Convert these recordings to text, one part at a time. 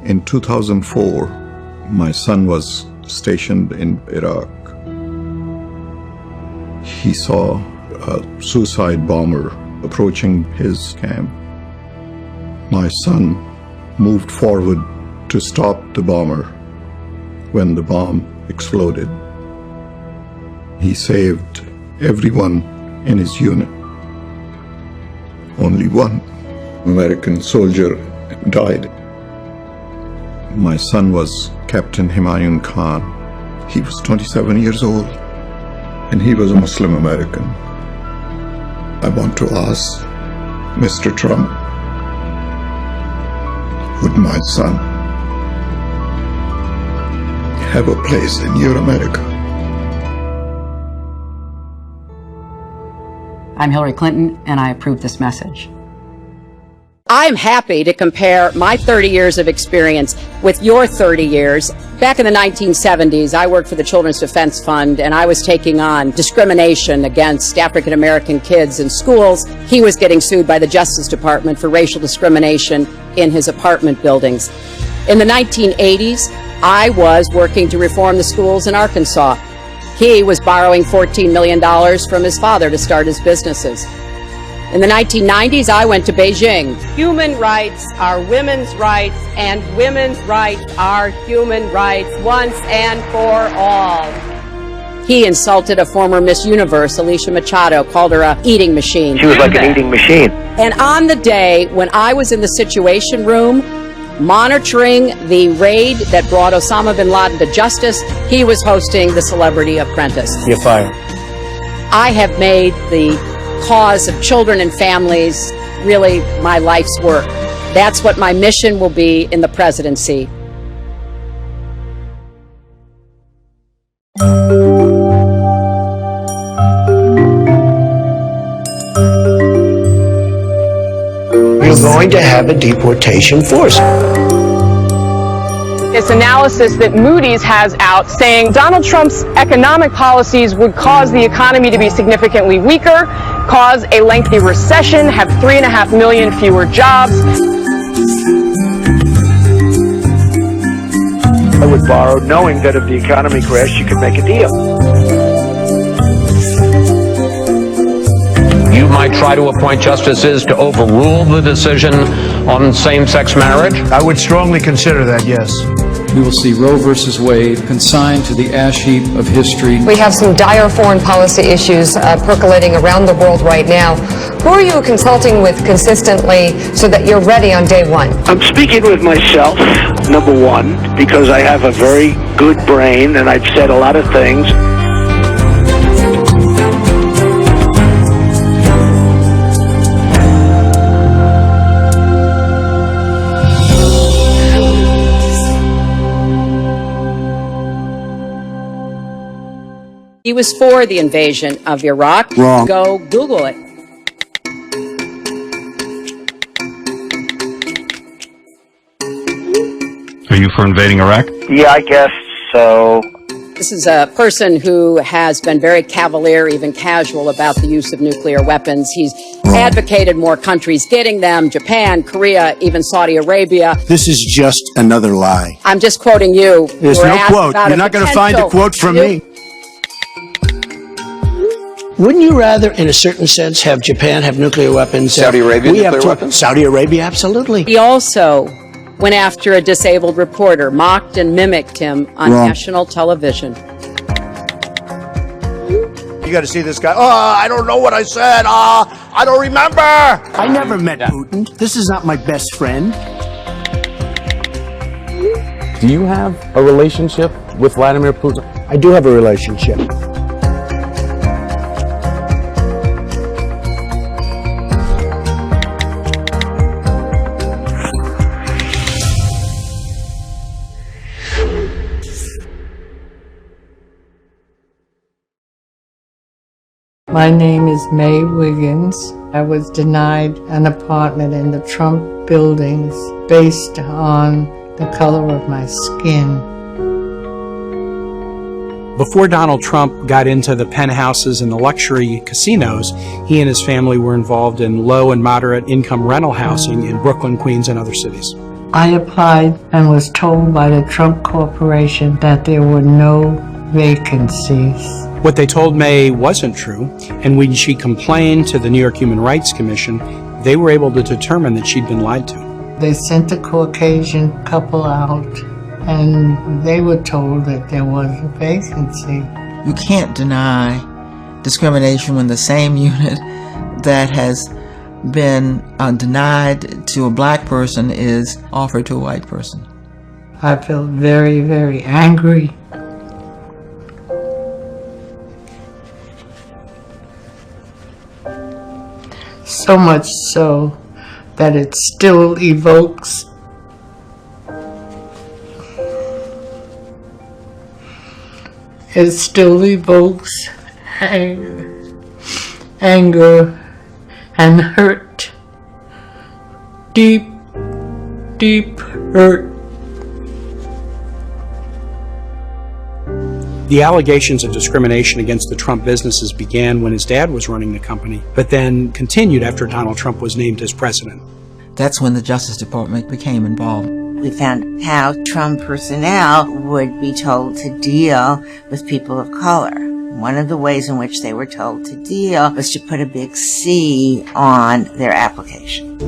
In 2004, my son was stationed in Iraq. He saw a suicide bomber approaching his camp. My son moved forward to stop the bomber when the bomb exploded. He saved everyone in his unit. Only one American soldier died. My son was Captain Humayun Khan. He was 27 years old, and he was a Muslim American. I want to ask Mr. Trump, would my son have a place in your America? I'm Hillary Clinton, and I approve this message. I'm happy to compare my 30 years of experience with your 30 years. Back in the 1970s, I worked for the Children's Defense Fund, and I was taking on discrimination against African American kids in schools. He was getting sued by the Justice Department for racial discrimination in his apartment buildings. In the 1980s, I was working to reform the schools in Arkansas. He was borrowing $14 million from his father to start his businesses. In the 1990s, I went to Beijing. Human rights are women's rights, and women's rights are human rights once and for all. He insulted a former Miss Universe, Alicia Machado, called her a eating machine. She was like an eating machine. And on the day when I was in the Situation Room, monitoring the raid that brought Osama bin Laden to justice, he was hosting the Celebrity Apprentice. You're fired. I have made the cause of children and families really my life's work. That's what my mission will be in the presidency. You're going to have a deportation force. This analysis that Moody's has out saying Donald Trump's economic policies would cause the economy to be significantly weaker, cause a lengthy recession, have 3.5 million fewer jobs. I would borrow knowing that if the economy crashed, you could make a deal. You might try to appoint justices to overrule the decision on same-sex marriage? I would strongly consider that, yes. We will see Roe versus Wade consigned to the ash heap of history. We have some dire foreign policy issues percolating around the world right now. Who are you consulting with consistently so that you're ready on day one? I'm speaking with myself, number one, because I have a very good brain and I've said a lot of things. He was for the invasion of Iraq. Wrong. Go Google it. Are you for invading Iraq? Yeah, I guess so. This is a person who has been very cavalier, even casual, about the use of nuclear weapons. He's advocated more countries getting them, Japan, Korea, even Saudi Arabia. This is just another lie. I'm just quoting you. There's no quote. You're not going to find a quote from me. Wouldn't you rather, in a certain sense, have Japan have nuclear weapons? Saudi Arabia nuclear weapons? Saudi Arabia, absolutely. He also went after a disabled reporter, mocked and mimicked him on national television. You got to see this guy. Oh, I don't know what I said. I don't remember. I never met Putin. This is not my best friend. Do you have a relationship with Vladimir Putin? I do have a relationship. My name is May Wiggins. I was denied an apartment in the Trump buildings based on the color of my skin. Before Donald Trump got into the penthouses and the luxury casinos, he and his family were involved in low and moderate income rental housing in Brooklyn, Queens, and other cities. I applied and was told by the Trump Corporation that there were no vacancies. What they told May wasn't true, and when she complained to the New York Human Rights Commission, they were able to determine that she'd been lied to. They sent a Caucasian couple out, and they were told that there was a vacancy. You can't deny discrimination when the same unit that has been denied to a black person is offered to a white person. I felt very, very angry. So much so that it still evokes anger and hurt. Deep, deep hurt. The allegations of discrimination against the Trump businesses began when his dad was running the company, but then continued after Donald Trump was named as president. That's when the Justice Department became involved. We found how Trump personnel would be told to deal with people of color. One of the ways in which they were told to deal was to put a big C on their application.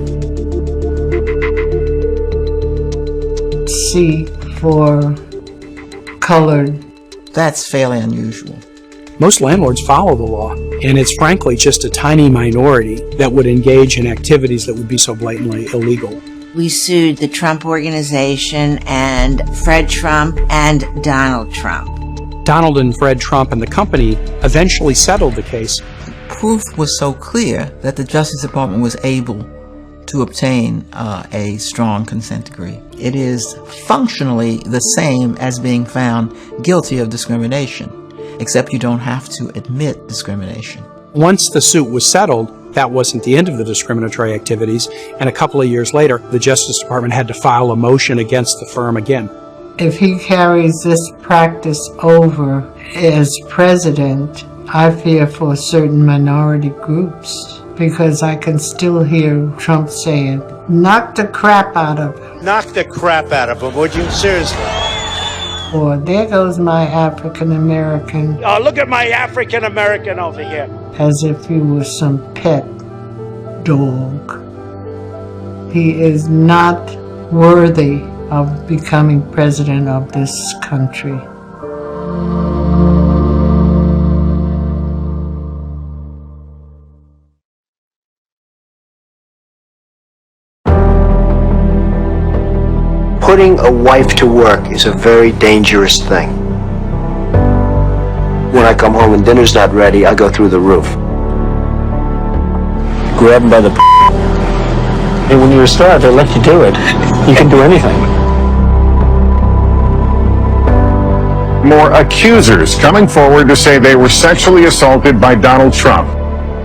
C for colored. That's fairly unusual. Most landlords follow the law, and it's frankly just a tiny minority that would engage in activities that would be so blatantly illegal. We sued the Trump Organization and Fred Trump and Donald Trump. Donald and Fred Trump and the company eventually settled the case. Proof was so clear that the Justice Department was able to obtain a strong consent decree. It is functionally the same as being found guilty of discrimination, except you don't have to admit discrimination. Once the suit was settled, that wasn't the end of the discriminatory activities, and a couple of years later, the Justice Department had to file a motion against the firm again. If he carries this practice over as president, I fear for certain minority groups, because I can still hear Trump saying, knock the crap out of him. Knock the crap out of him, would you? Seriously. Or there goes my African American. Oh, look at my African American over here. As if he was some pet dog. He is not worthy of becoming president of this country. Putting a wife to work is a very dangerous thing. When I come home and dinner's not ready, I go through the roof. Grab him by the and when you're a star, they let you do it. You can do anything. More accusers coming forward to say they were sexually assaulted by Donald Trump.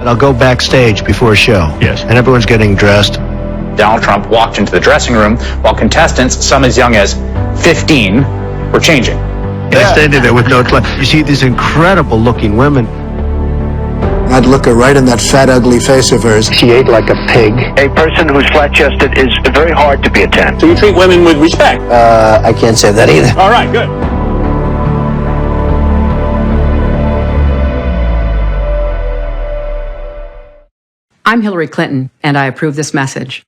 And I'll go backstage before a show. Yes. And everyone's getting dressed. Donald Trump walked into the dressing room while contestants, some as young as 15, were changing. I standing there with no clothes. You see these incredible looking women. I'd look her right in that fat, ugly face of hers. She ate like a pig. A person who's flat-chested is very hard to be a 10. So you treat women with respect? I can't say that either. All right, good. I'm Hillary Clinton, and I approve this message.